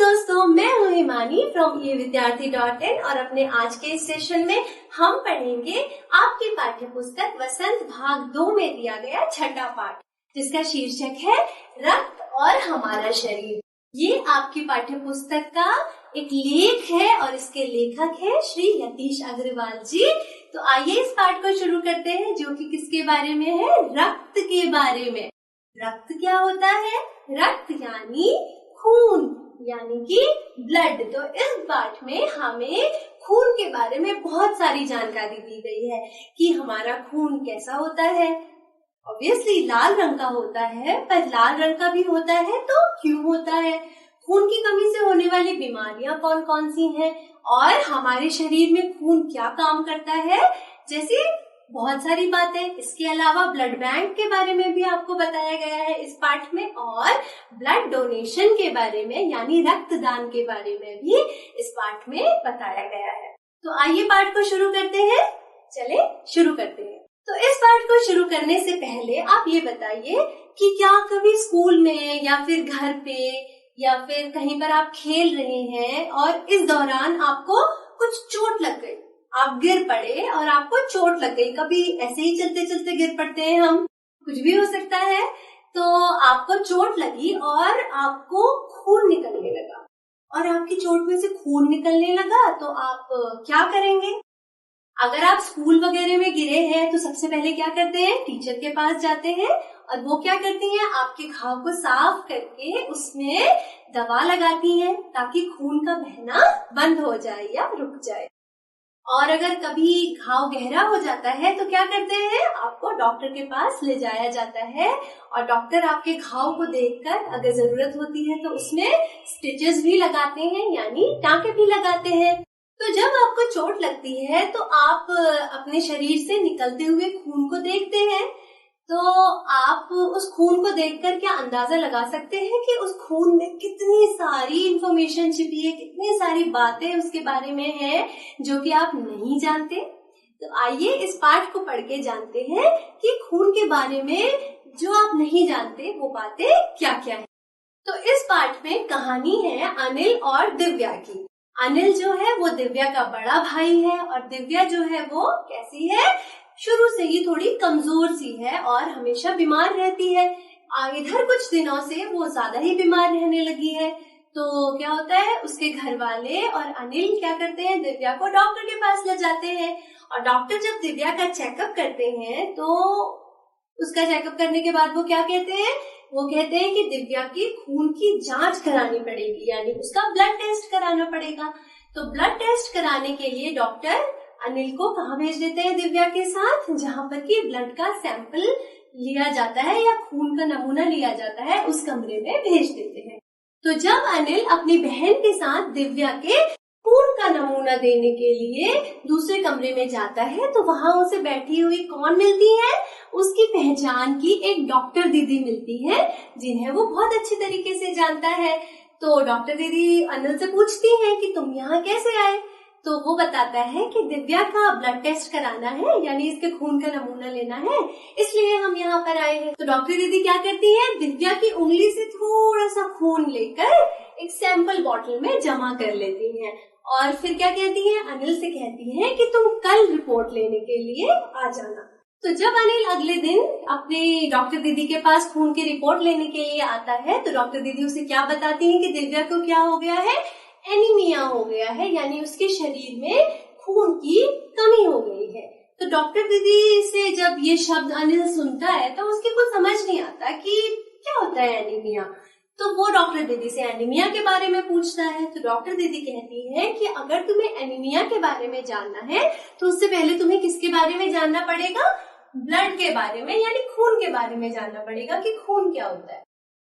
दोस्तों, मैं हूँ हिमानी फ्रॉम evidyarthi.in और अपने आज के इस सेशन में हम पढ़ेंगे आपकी पाठ्य पुस्तक वसंत भाग 2 में दिया गया छठा पाठ, जिसका शीर्षक है रक्त और हमारा शरीर। ये आपकी पाठ्य पुस्तक का एक लेख है और इसके लेखक है श्री यतीश अग्रवाल जी। तो आइए इस पाठ को शुरू करते हैं, जो कि किसके बारे में है? रक्त के बारे में। रक्त क्या होता है? रक्त यानी खून, यानी कि ब्लड। तो इस पाठ में हमें खून के बारे में बहुत सारी जानकारी दी गई है कि हमारा खून कैसा होता है। ऑब्वियसली लाल रंग का होता है, पर लाल रंग का भी होता है तो क्यों होता है? खून की कमी से होने वाली बीमारियां कौन कौन सी हैं और हमारे शरीर में खून क्या काम करता है, जैसे बहुत सारी बातें। इसके अलावा ब्लड बैंक के बारे में भी आपको बताया गया है इस पाठ में, और ब्लड डोनेशन के बारे में यानी रक्तदान के बारे में भी इस पाठ में बताया गया है। तो आइए पाठ को शुरू करते हैं। चले शुरू करते हैं। तो इस पाठ को शुरू करने से पहले आप ये बताइए कि क्या कभी स्कूल में या फिर घर पे या फिर कहीं पर आप खेल रहे हैं और इस दौरान आपको कुछ चोट लग गई, आप गिर पड़े और आपको चोट लग गई। कभी ऐसे ही चलते चलते गिर पड़ते हैं हम, कुछ भी हो सकता है। तो आपको चोट लगी और आपको खून निकलने लगा और आपकी चोट में से खून निकलने लगा, तो आप क्या करेंगे? अगर आप स्कूल वगैरह में गिरे हैं तो सबसे पहले क्या करते हैं? टीचर के पास जाते हैं और वो क्या करती हैं? आपके घाव को साफ करके उसमें दवा लगाती हैं ताकि खून का बहना बंद हो जाए या रुक जाए। और अगर कभी घाव गहरा हो जाता है तो क्या करते हैं? आपको डॉक्टर के पास ले जाया जाता है और डॉक्टर आपके घाव को देखकर अगर जरूरत होती है तो उसमें स्टिचेस भी लगाते हैं, यानी टाँके भी लगाते हैं। तो जब आपको चोट लगती है तो आप अपने शरीर से निकलते हुए खून को देखते हैं। तो आप उस खून को देखकर क्या अंदाजा लगा सकते हैं कि उस खून में कितनी सारी इंफॉर्मेशन छिपी है, कितनी सारी बातें उसके बारे में है जो कि आप नहीं जानते। तो आइए इस पाठ को पढ़ के जानते हैं कि खून के बारे में जो आप नहीं जानते वो बातें क्या क्या है। तो इस पाठ में कहानी है अनिल और दिव्या की। अनिल जो है वो दिव्या का बड़ा भाई है और दिव्या जो है वो कैसी है? शुरू से ही थोड़ी कमजोर सी है और हमेशा बीमार रहती है। इधर कुछ दिनों से वो ज्यादा ही बीमार रहने लगी है। तो क्या होता है, उसके घर वाले और अनिल क्या करते हैं? दिव्या को डॉक्टर के पास ले जाते हैं और डॉक्टर जब दिव्या का चेकअप करते हैं तो उसका चेकअप करने के बाद वो क्या कहते हैं? वो कहते हैं कि दिव्या की खून की जांच करानी पड़ेगी, यानी उसका ब्लड टेस्ट कराना पड़ेगा। तो ब्लड टेस्ट कराने के लिए डॉक्टर अनिल को कहाँ भेज देते हैं? दिव्या के साथ, जहाँ पर कि ब्लड का सैंपल लिया जाता है या खून का नमूना लिया जाता है, उस कमरे में भेज देते हैं। तो जब अनिल अपनी बहन के साथ दिव्या के खून का नमूना देने के लिए दूसरे कमरे में जाता है तो वहाँ उसे बैठी हुई कौन मिलती है? उसकी पहचान की एक डॉक्टर दीदी मिलती है, जिन्हें वो बहुत अच्छी तरीके से जानता है। तो डॉक्टर दीदी अनिल से पूछती हैं कि तुम यहाँ कैसे आए? तो वो बताता है कि दिव्या का ब्लड टेस्ट कराना है, यानी इसके खून का नमूना लेना है, इसलिए हम यहाँ पर आए हैं। तो डॉक्टर दीदी क्या करती है? दिव्या की उंगली से थोड़ा सा खून लेकर एक सैंपल बॉटल में जमा कर लेती हैं और फिर क्या कहती है? अनिल से कहती है कि तुम कल रिपोर्ट लेने के लिए आ जाना। तो जब अनिल अगले दिन अपने डॉक्टर दीदी के पास खून की रिपोर्ट लेने के लिए आता है तो डॉक्टर दीदी उसे क्या बताती है कि दिव्या को क्या हो गया है? एनीमिया हो गया है, यानी उसके शरीर में खून की कमी हो गई है। तो डॉक्टर दीदी से जब ये शब्द अनिल सुनता है तो उसकी कुछ समझ नहीं आता कि क्या होता है एनीमिया। तो वो डॉक्टर दीदी से एनीमिया के बारे में पूछता है। तो डॉक्टर दीदी कहती है कि अगर तुम्हें एनीमिया के बारे में जानना है तो उससे पहले तुम्हें किसके बारे में जानना पड़ेगा? ब्लड के बारे में, यानी खून के बारे में जानना पड़ेगा कि खून क्या होता है।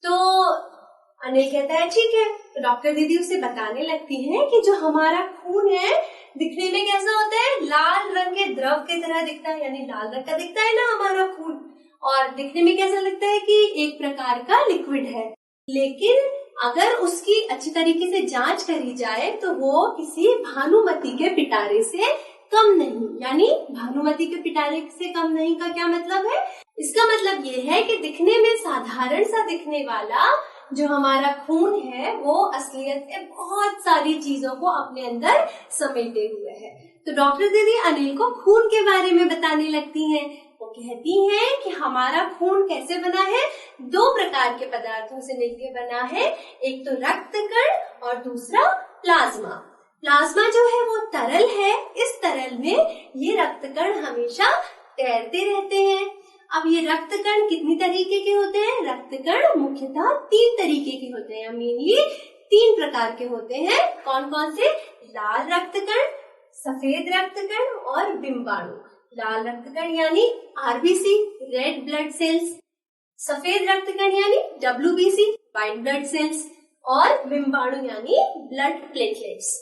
तो अनिल कहता है ठीक है। तो डॉक्टर दीदी उसे बताने लगती है कि जो हमारा खून है दिखने में कैसा होता है? लाल रंग के द्रव की तरह दिखता है, यानी लाल रंग का दिखता है ना हमारा खून, और दिखने में कैसा लगता है कि एक प्रकार का लिक्विड है। लेकिन अगर उसकी अच्छी तरीके से जांच करी जाए तो वो किसी भानुमति के पिटारे से कम नहीं, यानी भानुमति के पिटारे से कम नहीं का क्या मतलब है? इसका मतलब ये है कि दिखने में साधारण सा दिखने वाला जो हमारा खून है वो असलियत में बहुत सारी चीजों को अपने अंदर समेटे हुए है। तो डॉक्टर दीदी अनिल को खून के बारे में बताने लगती हैं। वो कहती हैं कि हमारा खून कैसे बना है, 2 प्रकार के पदार्थों से मिलकर बना है, एक तो रक्त कण और दूसरा प्लाज्मा। प्लाज्मा जो है वो तरल है, इस तरल में ये रक्त कण हमेशा तैरते रहते हैं। अब ये रक्त कण कितनी तरीके के होते हैं? रक्त कण मुख्यतः 3 तरीके के होते हैं, मेनली 3 प्रकार के होते हैं। कौन कौन से? लाल रक्त कण, सफेद रक्त कण और बिंबाणु। लाल रक्त कण यानी आरबीसी, रेड ब्लड सेल्स, सफेद रक्त कण यानी डब्ल्यूबीसी, व्हाइट ब्लड सेल्स, और बिंबाणु यानी ब्लड प्लेटलेट्स।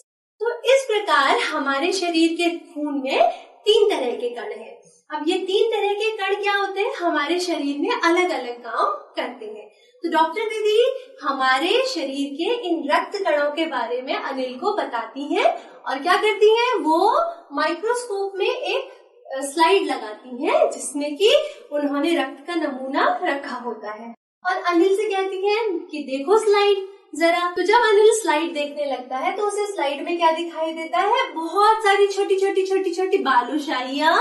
तो इस प्रकार हमारे शरीर के खून में 3 तरह के कण हैं। अब ये 3 तरह के कण क्या होते हैं? हमारे शरीर में अलग अलग काम करते हैं। तो डॉक्टर दीदी हमारे शरीर के इन रक्त कणों के बारे में अनिल को बताती हैं और क्या करती हैं? वो माइक्रोस्कोप में एक स्लाइड लगाती हैं जिसमें कि उन्होंने रक्त का नमूना रखा होता है और अनिल से कहती हैं कि देखो स्लाइड जरा। तो जब अनिल स्लाइड देखने लगता है तो उसे स्लाइड में क्या दिखाई देता है? बहुत सारी छोटी छोटी बालूशाहियां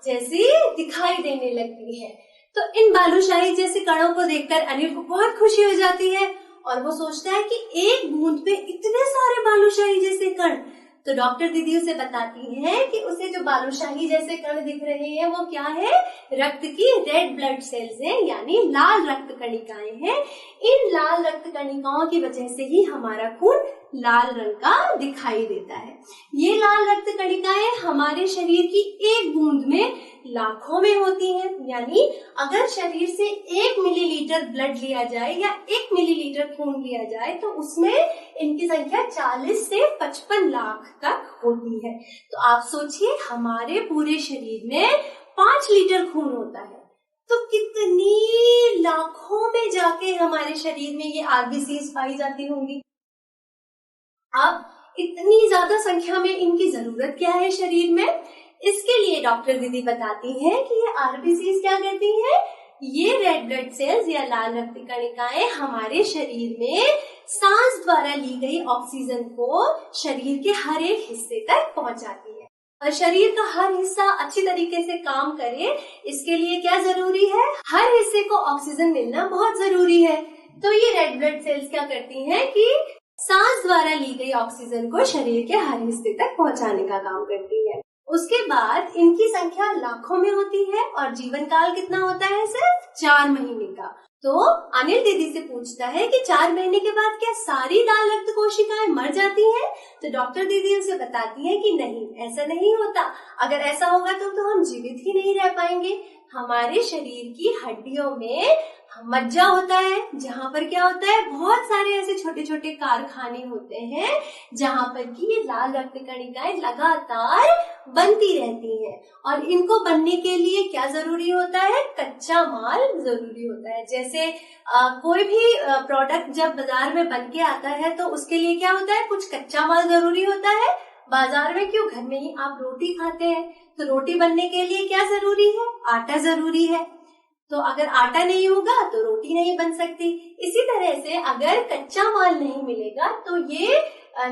जैसी दिखाई देने लगती है। तो इन बालूशाही जैसे कणों को देखकर अनिल को बहुत खुशी हो जाती है और वो सोचता है कि एक बूंद पे इतने सारे बालूशाही जैसे कण। तो डॉक्टर दीदी उसे बताती हैं कि उसे जो बालूशाही जैसे कण दिख रहे हैं वो क्या है? रक्त की रेड ब्लड सेल्स हैं, यानी लाल रक्त कणिकाएं हैं। इन लाल रक्त कणिकाओं की वजह से ही हमारा खून लाल रंग का दिखाई देता है। ये लाल रक्त कणिकाएं हमारे शरीर की एक बूंद में लाखों में होती हैं, यानी अगर शरीर से 1 मिलीलीटर ब्लड लिया जाए या 1 मिलीलीटर खून लिया जाए तो उसमें इनकी संख्या 40 से 55 लाख तक होती है। तो आप सोचिए हमारे पूरे शरीर में 5 लीटर खून होता है, तो कितनी लाखों में जाके हमारे शरीर में ये आरबीसीज पाई जाती होंगी। अब इतनी ज्यादा संख्या में इनकी जरूरत क्या है शरीर में? इसके लिए डॉक्टर दीदी बताती हैं कि ये आरबीसीज क्या करती हैं? ये रेड ब्लड सेल्स या लाल रक्त कणिकाएं हमारे शरीर में सांस द्वारा ली गई ऑक्सीजन को शरीर के हर एक हिस्से तक पहुंचाती है। और शरीर का हर हिस्सा अच्छी तरीके से काम करे, इसके लिए क्या जरूरी है? हर हिस्से को ऑक्सीजन मिलना बहुत जरूरी है। तो ये रेड ब्लड सेल्स क्या करती हैं कि सांस द्वारा ली गई ऑक्सीजन को शरीर के हर हिस्से तक पहुंचाने का काम करती है। उसके बाद इनकी संख्या लाखों में होती है और जीवन काल कितना होता है? सिर्फ 4 महीने का। तो अनिल दीदी से पूछता है कि 4 महीने के बाद क्या सारी लाल रक्त कोशिकाएं मर जाती हैं? तो डॉक्टर दीदी उसे बताती है कि नहीं, ऐसा नहीं होता। अगर ऐसा होगा तो हम जीवित ही नहीं रह पाएंगे। हमारे शरीर की हड्डियों में मज्जा होता है, जहाँ पर क्या होता है? बहुत सारे ऐसे छोटे छोटे कारखाने होते हैं जहाँ पर कि ये लाल रक्त कणिकाएं लगातार बनती रहती हैं और इनको बनने के लिए क्या जरूरी होता है? कच्चा माल जरूरी होता है। जैसे कोई भी प्रोडक्ट जब बाजार में बन के आता है तो उसके लिए क्या होता है? कुछ कच्चा माल जरूरी होता है। बाजार में क्यों, घर में ही आप रोटी खाते हैं तो रोटी बनने के लिए क्या जरूरी है? आटा जरूरी है। तो अगर आटा नहीं होगा तो रोटी नहीं बन सकती। इसी तरह से अगर कच्चा माल नहीं मिलेगा तो ये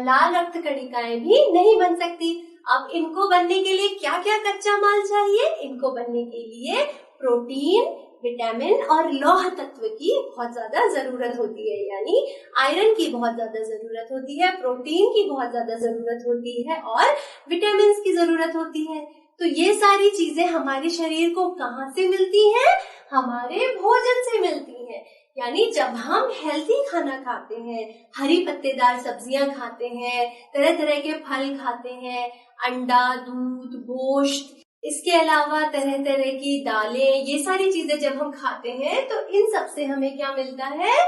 लाल रक्त कणिकाएं भी नहीं बन सकती। अब इनको बनने के लिए क्या क्या कच्चा माल चाहिए? इनको बनने के लिए प्रोटीन, विटामिन और लौह तत्व की बहुत ज्यादा जरूरत होती है, यानी आयरन की बहुत ज्यादा जरूरत होती है, प्रोटीन की बहुत ज्यादा जरूरत होती है और विटामिन की जरूरत होती है। तो ये सारी चीजें हमारे शरीर को कहाँ से मिलती हैं? हमारे भोजन से मिलती हैं। यानी जब हम हेल्थी खाना खाते हैं, हरी पत्तेदार सब्जियां खाते हैं, तरह तरह के फल खाते हैं, अंडा, दूध, गोश्त, इसके अलावा तरह तरह की दालें, ये सारी चीजें जब हम खाते हैं तो इन सब से हमें क्या मिलता है?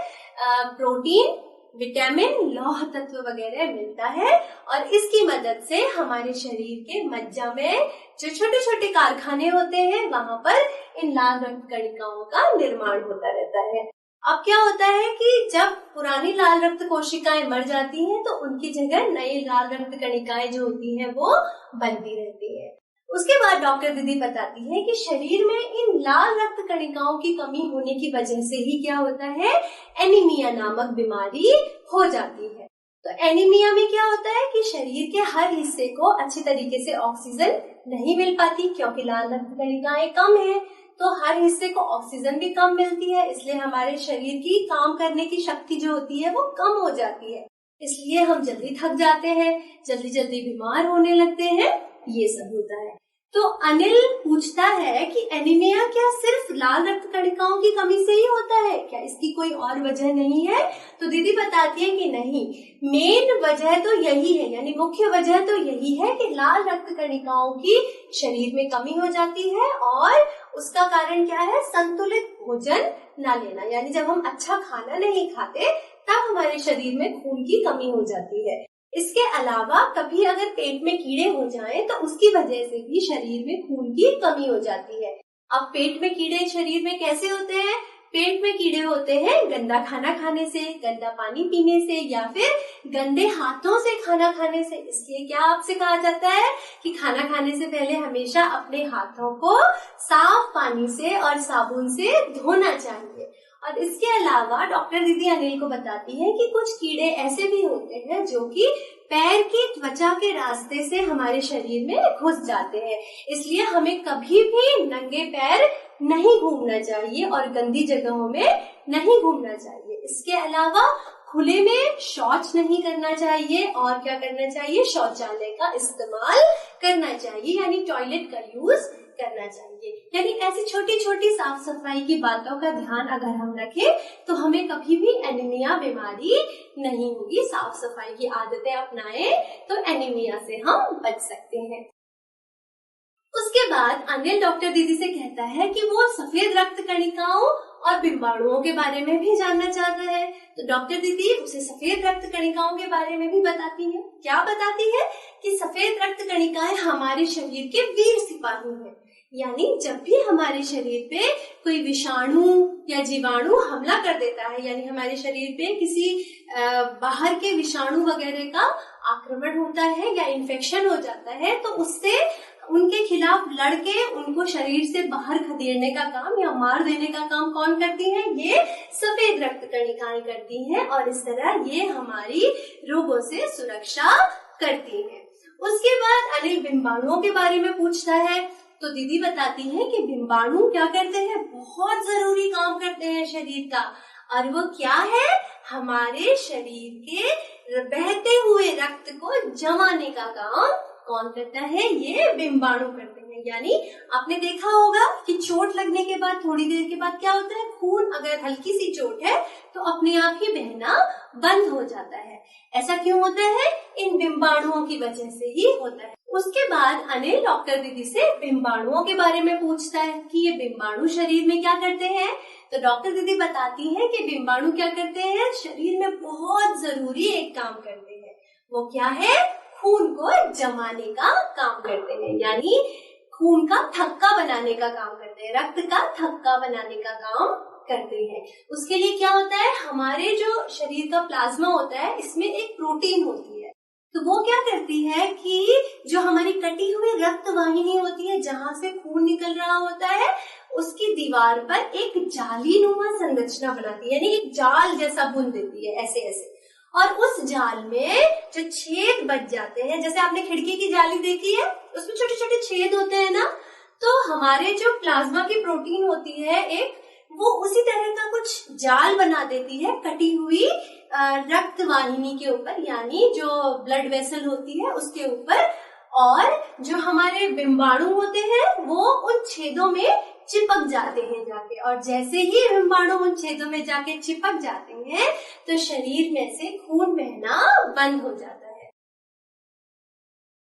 प्रोटीन, विटामिन, लौह तत्व वगैरह मिलता है और इसकी मदद से हमारे शरीर के मज्जा में जो छोटे छोटे कारखाने होते हैं वहां पर इन लाल रक्त कणिकाओं का निर्माण होता रहता है। अब क्या होता है कि जब पुरानी लाल रक्त कोशिकाएं मर जाती हैं तो उनकी जगह नई लाल रक्त कणिकाएं जो होती हैं वो बनती रहती है। उसके बाद डॉक्टर दीदी बताती है कि शरीर में इन लाल रक्त कणिकाओं की कमी होने की वजह से ही क्या होता है, एनीमिया नामक बीमारी हो जाती है। तो एनीमिया में क्या होता है कि शरीर के हर हिस्से को अच्छी तरीके से ऑक्सीजन नहीं मिल पाती, क्योंकि लाल रक्त कणिकाएं कम है तो हर हिस्से को ऑक्सीजन भी कम मिलती है, इसलिए हमारे शरीर की काम करने की शक्ति जो होती है वो कम हो जाती है, इसलिए हम जल्दी थक जाते हैं, जल्दी जल्दी बीमार होने लगते हैं, ये सब होता है। तो अनिल पूछता है कि एनीमिया क्या सिर्फ लाल रक्त कणिकाओं की कमी से ही होता है, क्या इसकी कोई और वजह नहीं है? तो दीदी बताती है कि नहीं, मेन वजह तो यही है, यानी मुख्य वजह तो यही है कि लाल रक्त कणिकाओं की शरीर में कमी हो जाती है, और उसका कारण क्या है, संतुलित भोजन न लेना, यानी जब हम अच्छा खाना नहीं खाते तब हमारे शरीर में खून की कमी हो जाती है। इसके अलावा कभी अगर पेट में कीड़े हो जाएं तो उसकी वजह से भी शरीर में खून की कमी हो जाती है। अब पेट में कीड़े शरीर में कैसे होते हैं? पेट में कीड़े होते हैं गंदा खाना खाने से, गंदा पानी पीने से, या फिर गंदे हाथों से खाना खाने से। इसलिए क्या आपसे कहा जाता है कि खाना खाने से पहले हमेशा अपने हाथों को साफ पानी से और साबुन से धोना चाहिए। और इसके अलावा डॉक्टर दीदी अनिल को बताती है कि कुछ कीड़े ऐसे भी होते हैं जो कि पैर की त्वचा के रास्ते से हमारे शरीर में घुस जाते हैं, इसलिए हमें कभी भी नंगे पैर नहीं घूमना चाहिए और गंदी जगहों में नहीं घूमना चाहिए। इसके अलावा खुले में शौच नहीं करना चाहिए, और क्या करना चाहिए, शौचालय का इस्तेमाल करना चाहिए, यानी टॉयलेट का यूज करना चाहिए। यानी ऐसी छोटी छोटी साफ सफाई की बातों का ध्यान अगर हम रखें तो हमें कभी भी एनीमिया बीमारी नहीं होगी। साफ सफाई की आदतें अपनाएं तो एनीमिया से हम बच सकते हैं। उसके बाद अनिल डॉक्टर दीदी से कहता है कि वो सफेद रक्त कणिकाओं और बिंबाणुओं के बारे में भी जानना चाहता है। तो डॉक्टर दीदी उसे सफेद रक्त कणिकाओं के बारे में भी बताती है। क्या बताती है कि सफेद रक्त कणिकाएं हमारे शरीर के वीर सिपाही हैं, यानी जब भी हमारे शरीर पे कोई विषाणु या जीवाणु हमला कर देता है, यानी हमारे शरीर पे किसी बाहर के विषाणु वगैरह का आक्रमण होता है या इन्फेक्शन हो जाता है, तो उससे उनके खिलाफ लड़के उनको शरीर से बाहर खदेड़ने का काम या मार देने का काम कौन करती है? ये सफेद रक्त कणिकाएं करती हैं, और इस तरह ये हमारी रोगों से सुरक्षा करती हैं। उसके बाद अनिल बिंबाणुओं के बारे में पूछता है। तो दीदी बताती है कि बिंबाणु क्या करते हैं, बहुत जरूरी काम करते हैं शरीर का, और वो क्या है, हमारे शरीर के बहते हुए रक्त को जमाने का काम कौन करता है? ये बिंबाणु करते हैं। यानी आपने देखा होगा कि चोट लगने के बाद थोड़ी देर के बाद क्या होता है, खून अगर हल्की सी चोट है तो अपने आप ही बहना बंद हो जाता है। ऐसा क्यों होता है? इन बिंबाणुओं की वजह से ही होता है। उसके बाद अनिल डॉक्टर दीदी से बिंबाणुओं के बारे में पूछता है कि ये बिंबाणु शरीर में क्या करते हैं। तो डॉक्टर दीदी बताती है कि बिंबाणु क्या करते हैं, शरीर में बहुत जरूरी एक काम करते हैं। वो क्या है? खून को जमाने का काम करते हैं, यानी खून का थक्का बनाने का काम करते हैं, रक्त का थक्का बनाने का काम करते हैं। उसके लिए क्या होता है, हमारे जो शरीर का प्लाज्मा होता है इसमें एक प्रोटीन होती है, तो वो क्या करती है कि जो हमारी कटी हुई रक्त वाहिनी होती है जहाँ से खून निकल रहा होता है, उसकी दीवार पर एक जालीनुमा संरचना बनाती है, यानी एक जाल जैसा बुन देती है ऐसे ऐसे, और उस जाल में जो छेद बच जाते हैं, जैसे आपने खिड़की की जाली देखी है उसमें छोटे छोटे छेद होते हैं ना, तो हमारे जो प्लाज्मा की प्रोटीन होती है एक, वो उसी तरह का कुछ जाल बना देती है कटी हुई रक्त वाहिनी के ऊपर, यानी जो ब्लड वेसल होती है उसके ऊपर, और जो हमारे बिंबाणु होते हैं वो उन छेदों में चिपक जाते हैं जाके, और जैसे ही बिंबाणु उन छेदों में जाके चिपक जाते हैं तो शरीर में से खून बहना बंद हो जाता है।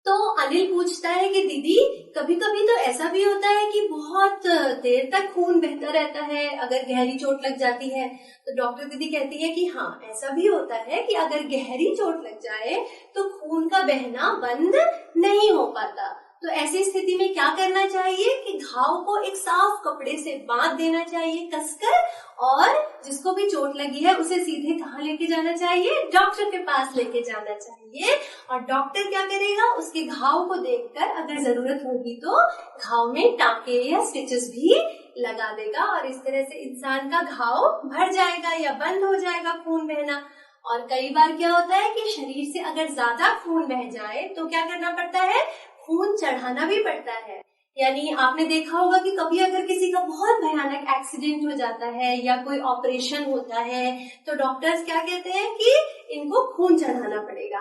तो अनिल पूछता है कि दीदी कभी कभी तो ऐसा भी होता है कि बहुत देर तक खून बहता रहता है अगर गहरी चोट लग जाती है। तो डॉक्टर दीदी कहती है कि हाँ, ऐसा भी होता है कि अगर गहरी चोट लग जाए तो खून का बहना बंद नहीं हो पाता। तो ऐसी स्थिति में क्या करना चाहिए कि घाव को एक साफ कपड़े से बांध देना चाहिए कसकर, और जिसको भी चोट लगी है उसे सीधे कहाँ लेके जाना चाहिए, डॉक्टर के पास लेके जाना चाहिए। और डॉक्टर क्या करेगा, उसके घाव को देखकर अगर जरूरत होगी तो घाव में टांके या स्टिचेस भी लगा देगा, और इस तरह से इंसान का घाव भर जाएगा या बंद हो जाएगा खून बहना। और कई बार क्या होता है कि शरीर से अगर ज्यादा खून बह जाए तो क्या करना पड़ता है, खून चढ़ाना भी पड़ता है। यानी आपने देखा होगा कि कभी अगर किसी का बहुत भयानक एक्सीडेंट हो जाता है या कोई ऑपरेशन होता है तो डॉक्टर्स क्या कहते हैं कि इनको खून चढ़ाना पड़ेगा।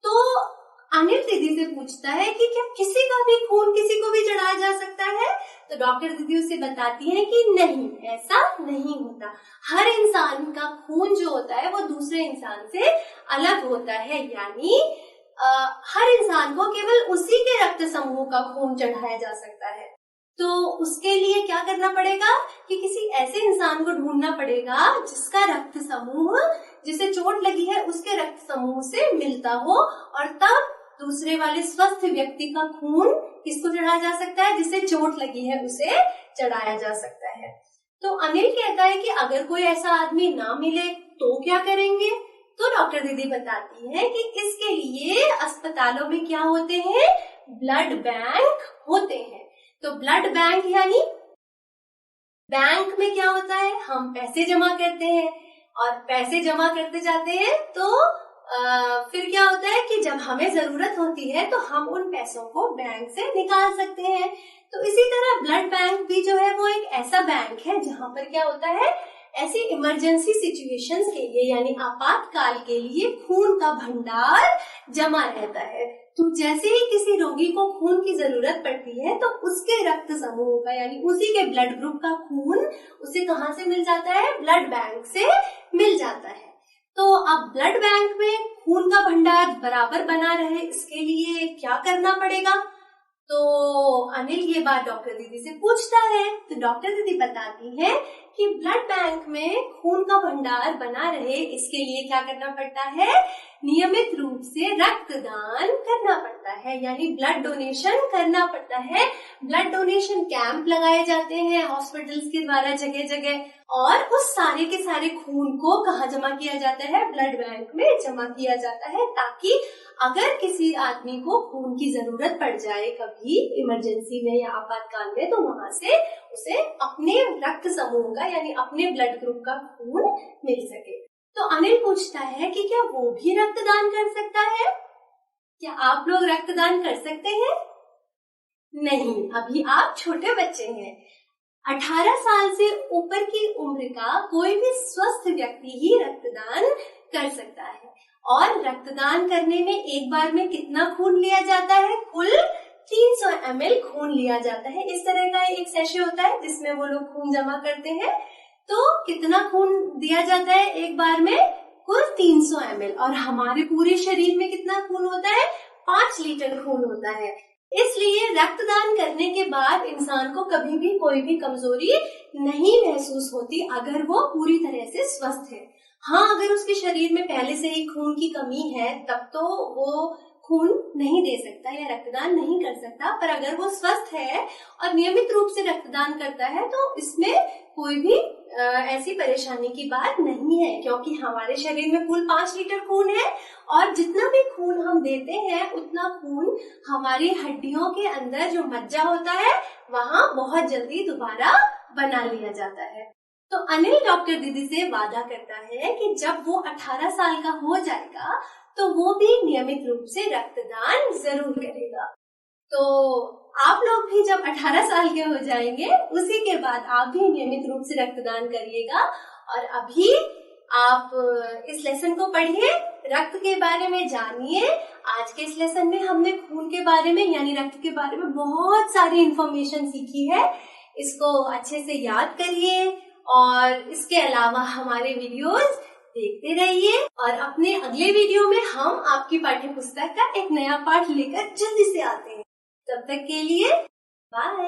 तो अनिल दीदी से पूछता है कि क्या किसी का भी खून किसी को भी चढ़ाया जा सकता है, तो डॉक्टर दीदी उसे बताती है कि नहीं, ऐसा नहीं होता। हर इंसान का खून जो होता है वो दूसरे इंसान से अलग होता है, यानी हर इंसान को केवल उसी के रक्त समूह का खून चढ़ाया जा सकता है। तो उसके लिए क्या करना पड़ेगा कि किसी ऐसे इंसान को ढूंढना पड़ेगा जिसका रक्त समूह, जिसे चोट लगी है उसके रक्त समूह से मिलता हो, और तब दूसरे वाले स्वस्थ व्यक्ति का खून किसको चढ़ाया जा सकता है, जिसे चोट लगी है उसे चढ़ाया जा सकता है। तो अनिल कहता है कि अगर कोई ऐसा आदमी ना मिले तो क्या करेंगे, तो डॉक्टर दीदी बताती है कि इसके लिए अस्पतालों में क्या होते हैं, ब्लड बैंक होते हैं। तो ब्लड बैंक यानी बैंक में क्या होता है, हम पैसे जमा करते हैं, और पैसे जमा करते जाते हैं तो फिर क्या होता है कि जब हमें जरूरत होती है तो हम उन पैसों को बैंक से निकाल सकते हैं। तो इसी तरह ब्लड बैंक भी जो है वो एक ऐसा बैंक है जहाँ पर क्या होता है, ऐसी इमरजेंसी सिचुएशंस के लिए यानी आपातकाल के लिए खून का भंडार जमा रहता है। तो जैसे ही किसी रोगी को खून की जरूरत पड़ती है तो उसके रक्त समूह का यानी उसी के ब्लड ग्रुप का खून उसे कहाँ से मिल जाता है, ब्लड बैंक से मिल जाता है। तो अब ब्लड बैंक में खून का भंडार बराबर बना रहे इसके लिए क्या करना पड़ेगा, तो अनिल ये बात डॉक्टर दीदी से पूछता है। तो डॉक्टर दीदी बताती है कि ब्लड बैंक में खून का भंडार बना रहे इसके लिए क्या करना पड़ता है, नियमित रूप से रक्तदान करना पड़ता है, यानी ब्लड डोनेशन करना पड़ता है। ब्लड डोनेशन कैंप लगाए जाते हैं हॉस्पिटल्स के द्वारा जगह जगह, और उस सारे के सारे खून को कहाँ जमा किया जाता है, ब्लड बैंक में जमा किया जाता है, ताकि अगर किसी आदमी को खून की जरूरत पड़ जाए कभी इमरजेंसी में या आपातकाल में तो वहां से उसे अपने रक्त समूह का यानी अपने ब्लड ग्रुप का खून मिल सके। तो अनिल पूछता है कि क्या वो भी रक्तदान कर सकता है, क्या आप लोग रक्तदान कर सकते हैं? नहीं, अभी आप छोटे बच्चे हैं। 18 साल से ऊपर की उम्र का कोई भी स्वस्थ व्यक्ति ही रक्तदान कर सकता है। और रक्तदान करने में एक बार में कितना खून लिया जाता है, कुल 300 ml खून लिया जाता है। इस तरह का एक सेशे होता है जिसमें वो लोग खून जमा करते हैं। तो कितना खून दिया जाता है एक बार में, कुल 300 ml। और हमारे पूरे शरीर में कितना खून होता है, 5 लीटर खून होता है। इसलिए रक्तदान करने के बाद इंसान को कभी भी कोई भी कमजोरी नहीं महसूस होती अगर वो पूरी तरह से स्वस्थ है। हाँ, अगर उसके शरीर में पहले से ही खून की कमी है तब तो वो खून नहीं दे सकता या रक्तदान नहीं कर सकता, पर अगर वो स्वस्थ है और नियमित रूप से रक्तदान करता है तो इसमें कोई भी ऐसी परेशानी की बात नहीं है, क्योंकि हमारे शरीर में कुल 5 लीटर खून है, और जितना भी खून हम देते हैं उतना खून हमारी हड्डियों के अंदर जो मज्जा होता है वहाँ बहुत जल्दी दोबारा बना लिया जाता है। तो अनिल डॉक्टर दीदी से वादा करता है कि जब वो 18 साल का हो जाएगा तो वो भी नियमित रूप से रक्तदान जरूर करेगा। तो आप लोग भी जब 18 साल के हो जाएंगे उसी के बाद आप भी नियमित रूप से रक्तदान करिएगा। और अभी आप इस लेसन को पढ़िए, रक्त के बारे में जानिए। आज के इस लेसन में हमने खून के बारे में यानी रक्त के बारे में बहुत सारी इंफॉर्मेशन सीखी है। इसको अच्छे से याद करिए और इसके अलावा हमारे वीडियोस देखते रहिए, और अपने अगले वीडियो में हम आपकी पाठ्य पुस्तक का एक नया पाठ लेकर जल्दी से आते हैं। तब तक के लिए बाय।